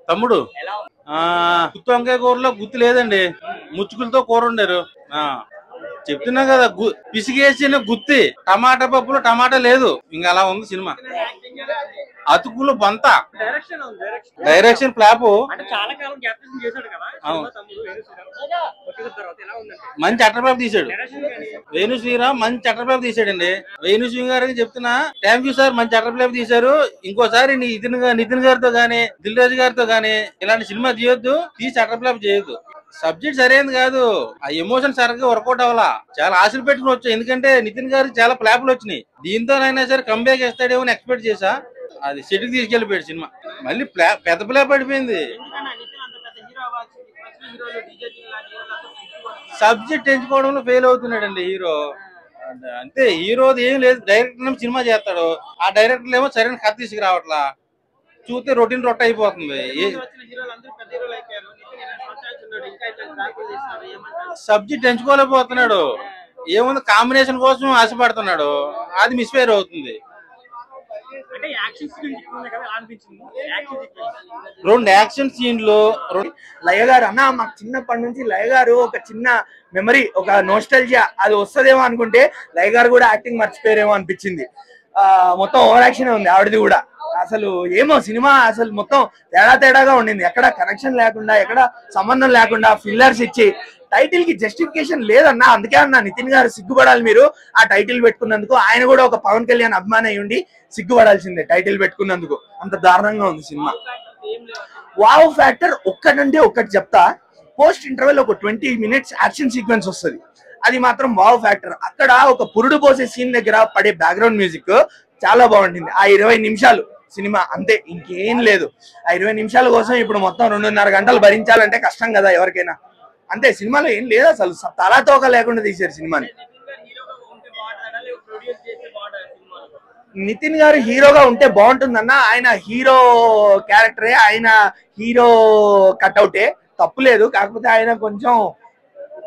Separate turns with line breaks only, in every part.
తమ్ముడు గుత్తి వంకాయ కూరలో గుత్తి లేదండి, ముచ్చుకులతో కూర వండారు. చెప్తున్నా కదా, పిసిగేసిన గుత్తి. టమాటా పప్పులో టమాటా లేదు. ఇంకా అలా ఉంది సినిమా. అతుకులు బంత, డైరెక్షన్ ఫ్లాప్. మంచి అట్టర్ఫ్లాప్ తీసాడు వేణు శ్రీరామ్, మంచి అట్టర్ఫ్లాప్ తీసాడండి. వేణు శ్రీ గారికి చెప్తున్నా, థ్యాంక్ యూ సార్, మంచి అట్టర్ఫ్లాప్ తీశారు. ఇంకోసారి నితిన్ గారితో గానీ దిల్ రాజు గారితో గానీ ఇలాంటి సినిమా తీయొద్దు, తీసి అట్టర్ఫ్లాప్ చేయొద్దు. సబ్జెక్ట్ సరైనది కాదు, ఆ ఎమోషన్ సరిగ్గా వర్కౌట్ అవ్వాలా. చాలా ఆశలు పెట్టుకుని వచ్చాయి, ఎందుకంటే నితిన్ గారికి చాలా ఫ్లాప్లు వచ్చినాయి. దీంతోనైనా సరే కంబ్యాక్ ఇస్తాడేమో అని ఎక్స్పెక్ట్ చేసా. అది సెట్కి తీసుకెళ్లిపోయాడు సినిమా. మళ్ళీ పెద్ద ఫ్లాప్ పడిపోయింది. సబ్జెక్ట్ ఎంచుకోవడంలో ఫెయిల్ అవుతున్నాడండి హీరో. అంతే, హీరోది ఏం లేదు. డైరెక్టర్ సినిమా చేస్తాడు, ఆ డైరెక్టర్ ఏమో సరైన కథ తీసుకురావట్లా. చూస్తే రొటీన్ రొట్ట అయిపోతుంది. సబ్జెక్ట్ ఎంచుకోలేకపోతున్నాడు. ఏముంది, కాంబినేషన్ కోసం ఆశపడుతున్నాడు, అది మిస్ఫైర్ అవుతుంది. రెండు యాక్షన్ సీన్లు.
లయ గారు అన్న, మాకు చిన్నప్పటి నుంచి లయ గారు ఒక చిన్న మెమరీ, ఒక నోస్టాల్జియా అది వస్తుందేమో అనుకుంటే లయ గారు కూడా యాక్టింగ్ మర్చిపోయారేమో అనిపించింది. మొత్తం ఓవర్ యాక్షన్ ఉంది ఆవిడది కూడా. అసలు ఏమో సినిమా అసలు మొత్తం తేడాగా ఉండింది. ఎక్కడ కనెక్షన్ లేకుండా, ఎక్కడ సంబంధం లేకుండా ఫిల్లర్స్ ఇచ్చి టైటిల్ కి జస్టిఫికేషన్ లేదన్నా. అందుకే అన్న, నితిన్ గారు సిగ్గుపడాలి మీరు ఆ టైటిల్ పెట్టుకున్నందుకు. ఆయన కూడా ఒక పవన్ కళ్యాణ్ అభిమాని అయి ఉండి సిగ్గుపడాల్సిందే టైటిల్ పెట్టుకున్నందుకు. అంత దారుణంగా ఉంది సినిమా. వావ్ ఫ్యాక్టర్ ఒక్కటంటే ఒక్కటి చెప్తా. పోస్ట్ ఇంటర్వెల్ ఒక 20 minutes యాక్షన్ సీక్వెన్స్ వస్తుంది, అది మాత్రం వావ్ ఫ్యాక్టర్. అక్కడ ఒక పురుడు పోసే సీన్ దగ్గర పడే బ్యాక్గ్రౌండ్ మ్యూజిక్ చాలా బాగుంటుంది. ఆ 20 నిమిషాలు సినిమా అంతే, ఇంకేం లేదు. ఆ 20 నిమిషాల కోసం ఇప్పుడు మొత్తం 2.5 గంటలు భరించాలంటే కష్టం కదా ఎవరికైనా. అంతే, సినిమాలో ఏం లేదు అసలు, తలాతోక లేకుండా తీశారు సినిమాని. నితిన్ గారు హీరోగా ఉంటే బాగుంటుందన్న. ఆయన హీరో క్యారెక్టరే, ఆయన హీరో కట్అవుటే, తప్పులేదు. కాకపోతే ఆయన కొంచెం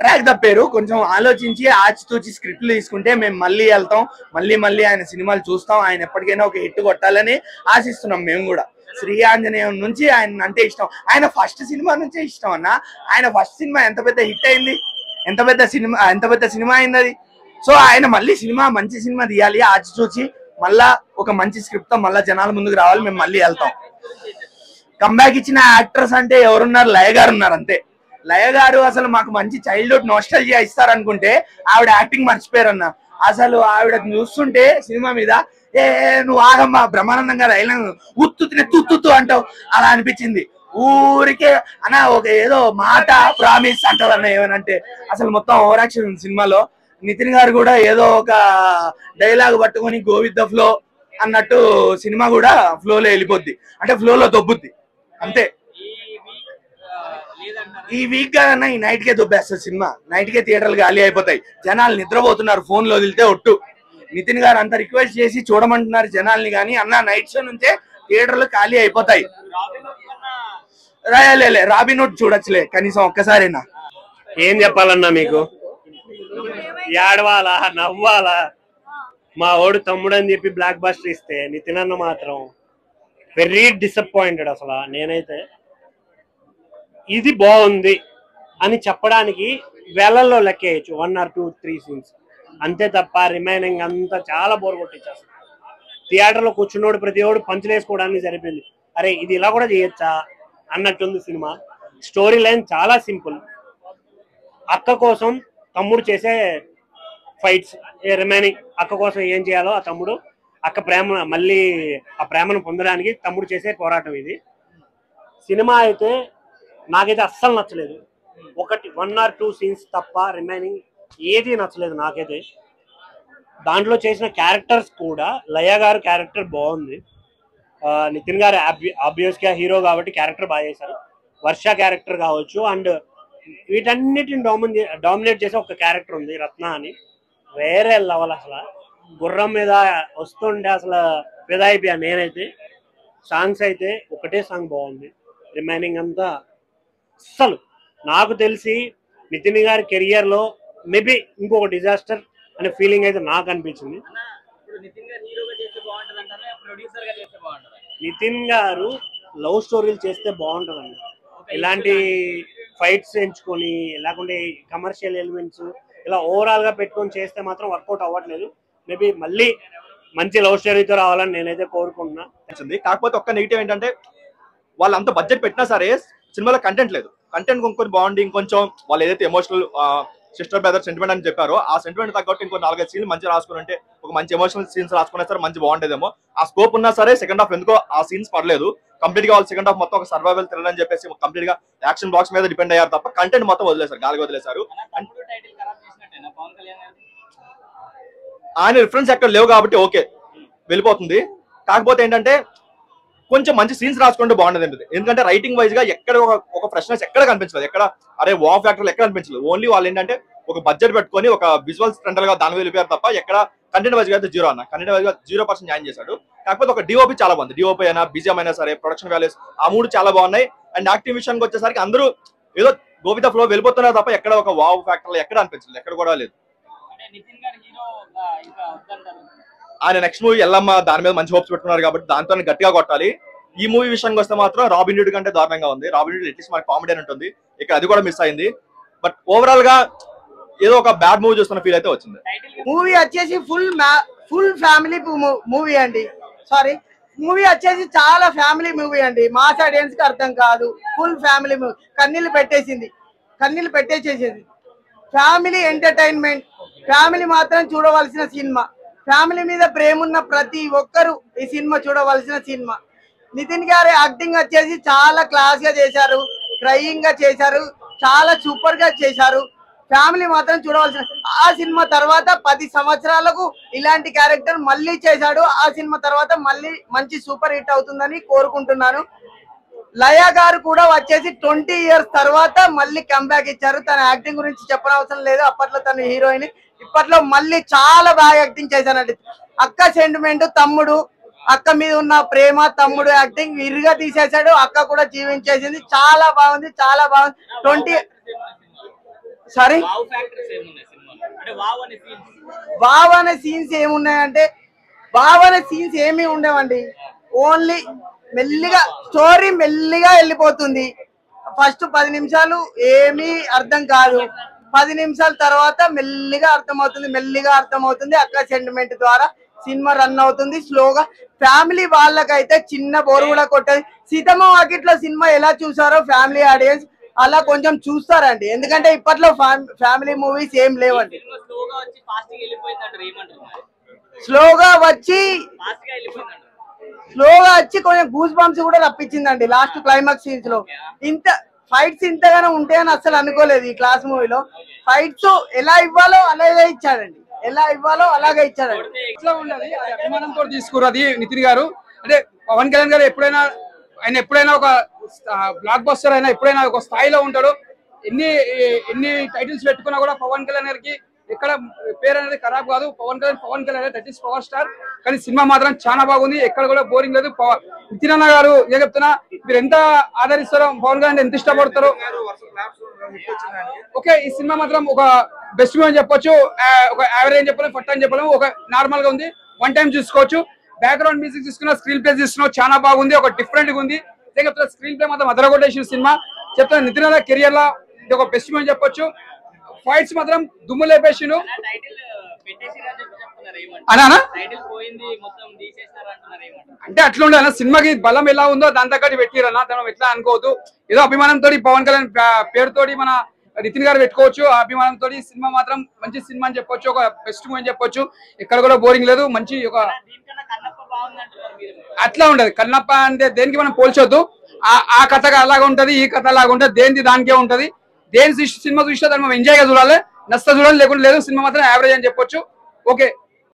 ట్రాక్ తప్పారు. కొంచెం ఆలోచించి ఆచితూచి స్క్రిప్ట్లు తీసుకుంటే మేము మళ్ళీ వెళ్తాం, మళ్ళీ ఆయన సినిమాలు చూస్తాం. ఆయన ఎప్పటికైనా ఒక హిట్ కొట్టాలని ఆశిస్తున్నాం మేము కూడా. శ్రీ ఆంజనేయం నుంచి ఆయన అంటే ఇష్టం. ఆయన ఫస్ట్ సినిమా నుంచే ఇష్టం అన్న. ఆయన ఫస్ట్ సినిమా ఎంత పెద్ద హిట్ అయింది, ఎంత పెద్ద సినిమా అయింది అది. సో ఆయన మళ్ళీ మంచి సినిమా తీయాలి, ఆచితూచి మళ్ళా ఒక మంచి స్క్రిప్ట్ తో మళ్ళా జనాల ముందుకు రావాలి. మేము మళ్ళీ వెళ్తాం. కంబ్యాక్ ఇచ్చిన యాక్టర్స్ అంటే ఎవరున్నారు? లయ గారు ఉన్నారు అంతే. లయ గారు అసలు మాకు మంచి చైల్డ్హుడ్ నోస్టాల్జియా ఇస్తారనుకుంటే ఆవిడ యాక్టింగ్ మర్చిపోయారన్న. అసలు ఆవిడ చూస్తుంటే సినిమా మీద, నువ్వు ఆగమ్మా, బ్రహ్మానందం గారు అయినా ఉత్తు అంటావు అలా అనిపించింది. ఊరికే అన్న ఒక ఏదో మాట ప్రామిస్ అంటారు అన్న ఏమనంటే. అసలు మొత్తం ఓవర్ యాక్షన్ ఉంది సినిమాలో. నితిన్ గారు కూడా ఏదో ఒక డైలాగ్ పట్టుకొని గో విత్ ద ఫ్లో అన్నట్టు సినిమా కూడా ఫ్లోలో వెళ్ళిపోద్ది, అంటే ఫ్లోలో దొబ్బుద్ది అంతే. ఈ వీక్ గానన్నా ఈ నైట్ కే దొబ్బేస్తారు సినిమా. నైట్ కే థియేటర్లు ఖాళీ అయిపోతాయి, జనాలు నిద్రపోతున్నారు, ఫోన్లో వదిలితే ఒట్టు. నితిన్ గారు అంత రిక్వెస్ట్ చేసి చూడమంటున్నారు జనాల్ని, కానీ అన్న నైట్ షో నుంచే థియేటర్లు ఖాళీ అయిపోతాయి. రాయలే రాబిన్హుడ్ చూడొచ్చులే కనీసం ఒక్కసారైనా.
ఏం చెప్పాలన్నా మీకు, ఏడవాలా నవ్వాలా? మా ఓడు తమ్ముడు అని చెప్పి బ్లాక్ బస్టర్ ఇస్తే నితిన్ అన్న మాత్రం వెరీ డిసప్పాయింటెడ్. అసలు నేనైతే ఇది బాగుంది అని చెప్పడానికి వేలల్లో లెక్కేయచ్చు, 1 or 2, 3 సీన్స్ అంతే తప్ప రిమైనింగ్ అంతా చాలా బోర్ కొట్టించేస్తుంది. థియేటర్లో కూర్చున్నోడు ప్రతి ఓడు పంచులు వేసుకోవడానికి సరిపోయింది. అరే ఇది ఇలా కూడా చేయొచ్చా అన్నట్టుంది సినిమా. స్టోరీ లైన్ చాలా సింపుల్. అక్క కోసం తమ్ముడు చేసే ఫైట్స్, రిమైనింగ్ అక్క కోసం ఏం చేయాలో ఆ తమ్ముడు, అక్క ప్రేమ మళ్ళీ ఆ ప్రేమను పొందడానికి తమ్ముడు చేసే పోరాటం ఇది. సినిమా అయితే నాకైతే అస్సలు నచ్చలేదు. 1 or 2 సీన్స్ తప్ప రిమైనింగ్ ఏది నచ్చలేదు నాకైతే. దాంట్లో చేసిన క్యారెక్టర్స్ కూడా, లయ గారు క్యారెక్టర్ బాగుంది, నితిన్ గారు ఆబ్వియస్గా హీరో కాబట్టి క్యారెక్టర్ బాగా చేశారు. వర్ష క్యారెక్టర్ కావచ్చు, అండ్ వీటన్నిటిని డామినేట్ చేసే ఒక క్యారెక్టర్ ఉంది రత్న అని, వేరే లెవెల్. అసలు గుర్రం మీద వస్తుంటే అసలు ఫిదా అయిపోయాను నేనైతే. సాంగ్స్ అయితే ఒకటే సాంగ్ బాగుంది, రిమైనింగ్ అంతా అస్సలు నాకు తెలిసి నితిన్ గారి కెరియర్ లో మేబీ ఇంకొక డిజాస్టర్ అనే ఫీలింగ్ అయితే నాకు అనిపించింది. నితిన్ గారు లవ్ స్టోరీలు చేస్తే బాగుంటుందండి. ఇలాంటి ఫైట్స్ ఎంచుకొని లేకుంటే కమర్షియల్ ఎలిమెంట్స్ ఇలా ఓవరాల్ గా పెట్టుకొని చేస్తే మాత్రం వర్కౌట్ అవ్వట్లేదు. మేబీ మళ్ళీ మంచి లవ్ స్టోరీతో రావాలని నేనైతే కోరుకుంటున్నా.
కాకపోతే ఒక్క నెగిటివ్ ఏంటంటే వాళ్ళు అంత బడ్జెట్ పెట్టినా సరే సినిమాలో కంటెంట్ లేదు. కంటెంట్ ఇంకొంచెం బాగుండి ఇంకొంచెం వాళ్ళు ఏదైతే ఎమోషనల్ సిస్టర్ బ్రదర్ సెంటిమెంట్ అని చెప్పారో ఆ సెంటిమెంట్ తగ్గట్టు ఇంకో 4-5 సీన్లు మంచి రాసుకుని ఉంటే ఒక మంచి ఎమోషనల్ సీన్స్ రాసుకున్నా సరే మంచి బాగుండేదేమో. ఆ స్కోప్ ఉన్నా సరే సెకండ్ హాఫ్ ఎందుకో ఆ సీన్స్ పడలేదు. కంప్లీట్ గా వాళ్ళు సెకండ్ హాఫ్ మొత్తం ఒక సర్వైవల్ థ్రిల్లర్ అని చెప్పేసి కంప్లీట్ గా యాక్షన్ బాక్స్ మీద డిపెండ్ అయ్యారు తప్ప కంటెంట్ మొత్తం వదిలేశారు, గాలికి వదిలేశారు. ఆయన రిఫరెన్స్ ఎక్కడ లేవు కాబట్టి ఓకే వెళ్ళిపోతుంది. కాకపోతే ఏంటంటే కొంచెం మంచి సీన్స్ రాసుకుంటే బాగుండదు. ఎందుకంటే రైటింగ్ వైజ్ గా ఎక్కడ ఒక ఫ్రెష్నెస్ ఎక్కడ కనిపించలేదు. ఎక్కడ అరే వావ్ ఫ్యాక్టర్లు ఎక్కడ కనిపించలేదు. ఓన్లీ వాళ్ళు ఏంటంటే ఒక బడ్జెట్ పెట్టుకొని ఒక విజువల్స్ ఫ్రంటల్ గా దాని వెళ్ళిపోయారు తప్ప ఎక్కడ కంటెంట్ వైజ్ గా అయితే జీరో అన్న. కంటెంట్ వైజ్ గా 0% జాయిన్ చేశాడు. కాకపోతే ఒక డిఓపి చాలా బాగుంది. డిఓపి అయినా బీజిఎం అయినా సరే ప్రొడక్షన్ వాల్యూస్ ఆ 3 చాలా బాగున్నాయి. అండ్ యాక్టింగ్ విషయానికి వచ్చేసరికి అందరూ ఏదో గోవిత ఫ్లో వెళ్ళిపోతున్నారు తప్ప ఎక్కడ ఒక వావ్ ఫ్యాక్టర్లు ఎక్కడ అనిపించలేదు, ఎక్కడ కూడా లేదు. ఆయన నెక్స్ట్ మూవీ ఎల్లమ్మ దాని మీద మంచి హోప్స్ పెట్టుకున్నారు కాబట్టి దాంతో గట్టిగా కొట్టాలి. ఈ మూవీ విషయానికి వస్తే మాత్రం రాబిన్ హుడ్ కంటే దారుణంగా ఉంది. రాబిన్ హుడ్ అట్లీస్ట్ మనకి కామెడీ అని ఉంటుంది, ఇక్కడ అది కూడా మిస్ అయింది. బట్ ఓవరాల్ గా ఏదో ఒక బ్యాడ్ మూవీ చూస్తున్న ఫీల్ అయితే వచ్చింది.
మూవీ వచ్చేసి ఫుల్ ఫ్యామిలీ మూవీ అండి. సారీ, మూవీ వచ్చేసి చాలా ఫ్యామిలీ మూవీ అండి. మాస్ ఆడియన్స్ కి అర్థం కాదు. ఫుల్ ఫ్యామిలీ మూవీ, కన్నీళ్ళు పెట్టేసేసింది. ఫ్యామిలీ ఎంటర్టైన్మెంట్, ఫ్యామిలీ మాత్రం చూడవలసిన సినిమా. ఫ్యామిలీ మీద ప్రేమ ఉన్న ప్రతి ఒక్కరు ఈ సినిమా చూడవలసిన సినిమా. నితిన్ గారి యాక్టింగ్ వచ్చేసి చాలా క్లాస్ గా చేశారు, క్రయింగ్ గా చేశారు, చాలా సూపర్ గా చేశారు. ఫ్యామిలీ మాత్రం చూడవలసిన. ఆ సినిమా తర్వాత 10 సంవత్సరాలకు ఇలాంటి క్యారెక్టర్ మళ్ళీ చేశాడు. ఆ సినిమా తర్వాత మళ్ళీ మంచి సూపర్ హిట్ అవుతుందని కోరుకుంటున్నాను. లయ గారు కూడా వచ్చేసి 20 years తర్వాత మళ్ళీ కంబ్యాక్ ఇచ్చారు. తన యాక్టింగ్ గురించి చెప్పనవసరం లేదు. అప్పట్లో తను హీరోయిన్, ఇప్పట్లో మళ్ళీ చాలా బాగా యాక్టింగ్ చేశానండి. అక్క సెంటిమెంట్, తమ్ముడు అక్క మీద ఉన్న ప్రేమ, తమ్ముడు యాక్టింగ్ విరిగా తీసేశాడు. అక్క కూడా జీవించేసింది. చాలా బాగుంది, చాలా బాగుంది. సారీ, వావ్ అనే సీన్స్ ఏమున్నాయంటే వావ్ అనే సీన్స్ ఏమీ ఉండవండి. ఓన్లీ మెల్లిగా స్టోరీ మెల్లిగా వెళ్ళిపోతుంది. ఫస్ట్ 10 నిమిషాలు ఏమీ అర్థం కాదు. 10 నిమిషాల తర్వాత మెల్లిగా అర్థమవుతుంది. అక్క సెంటిమెంట్ ద్వారా సినిమా రన్ అవుతుంది స్లోగా. ఫ్యామిలీ వాళ్ళకైతే చిన్న బోర్ కూడా కొట్టదు. సీతమ్మ వాకిట్లో సినిమా ఎలా చూసారో ఫ్యామిలీ ఆడియన్స్ అలా కొంచెం చూస్తారండి. ఎందుకంటే ఇప్పట్లో ఫ్యామిలీ మూవీస్ ఏం లేవండి. స్లోగా వచ్చి కొంచెం గూస్ బంప్స్ కూడా రప్పించిందండి లాస్ట్ క్లైమాక్స్ సీన్స్ లో. ఇంత ఫైట్స్ ఇంతగానో ఉంటాయని అసలు అనుకోలేదు ఈ క్లాస్ మూవీలో. ఫైట్స్ ఎలా ఇవ్వాలో అలాగే ఇచ్చాడండి.
ఎట్లా ఉన్నది అభిమానంతో తీసుకున్నది నితిన్ గారు. అంటే పవన్ కళ్యాణ్ గారు ఎప్పుడైనా ఒక బ్లాక్ బస్టర్ అయినా ఎప్పుడైనా ఒక స్థాయిలో ఉంటాడు. ఎన్ని టైటిల్స్ పెట్టుకున్నా కూడా పవన్ కళ్యాణ్ గారికి ఎక్కడ పేరు అనేది ఖరాబ్ కాదు. Pavan Kalyan that is power star. కానీ సినిమా మాత్రం చాలా బాగుంది, ఎక్కడ కూడా బోరింగ్ లేదు. నితిన్ అన్న గారు ఏం చెప్తున్నా, మీరు ఎంత ఆదరిస్తారో, పవన్ కళ్యాణ్ ఎంత ఇష్టపడతారో. ఓకే, ఈ సినిమా మాత్రం ఒక బెస్ట్ మూవీ అని చెప్పొచ్చు. ఒక యావరేజ్ అని చెప్పలేము, ఫట్ అని చెప్పలేము. ఒక నార్మల్ గా ఉంది, వన్ టైం చూసుకోవచ్చు. బ్యాక్గ్రౌండ్ మ్యూజిక్ తీసుకున్నా, స్క్రీన్ ప్లే తీసుకున్నా చాలా బాగుంది, ఒక డిఫరెంట్ గా ఉంది. స్క్రీన్ ప్లే మాత్రం అదరగొట్టేసిన సినిమా. చెప్తున్నా నితిన్ అన్న కెరియర్ లో ఇది ఒక బెస్ట్ మూవీ అని చెప్పొచ్చు. ఫైట్స్ మాత్రం దుమ్ము లేపేసిండు. అంటే అట్లా ఉండాలి, సినిమాకి బలం ఎలా ఉందో దాని తగ్గట్టు పెట్టిరన్నా. తను ఎట్లా అనుకోవద్దు. ఏదో అభిమానంతో పవన్ కళ్యాణ్ పేరుతోటి మన నితిన్ గారు పెట్టుకోవచ్చు. ఆ అభిమానంతో సినిమా మాత్రం మంచి సినిమా అని చెప్పొచ్చు, ఒక బెస్ట్ మూవీ అని చెప్పొచ్చు. ఎక్కడ కూడా బోరింగ్ లేదు, మంచి ఒక అట్లా ఉండదు. కన్నప్ప అంటే దేనికి మనం పోల్చొద్దు. ఆ కథగా అలాగా ఉంటది, ఈ కథ అలాగా ఉంటది, దేనికి దానికే ఉంటది. దేని సినిమా చూసినా దాన్ని మనం ఎంజాయ్ గా చూడాలి, నచ్చ చూడాలి, లేకుండా లేదు. సినిమా మాత్రం యావరేజ్ అని చెప్పొచ్చు. ఓకే.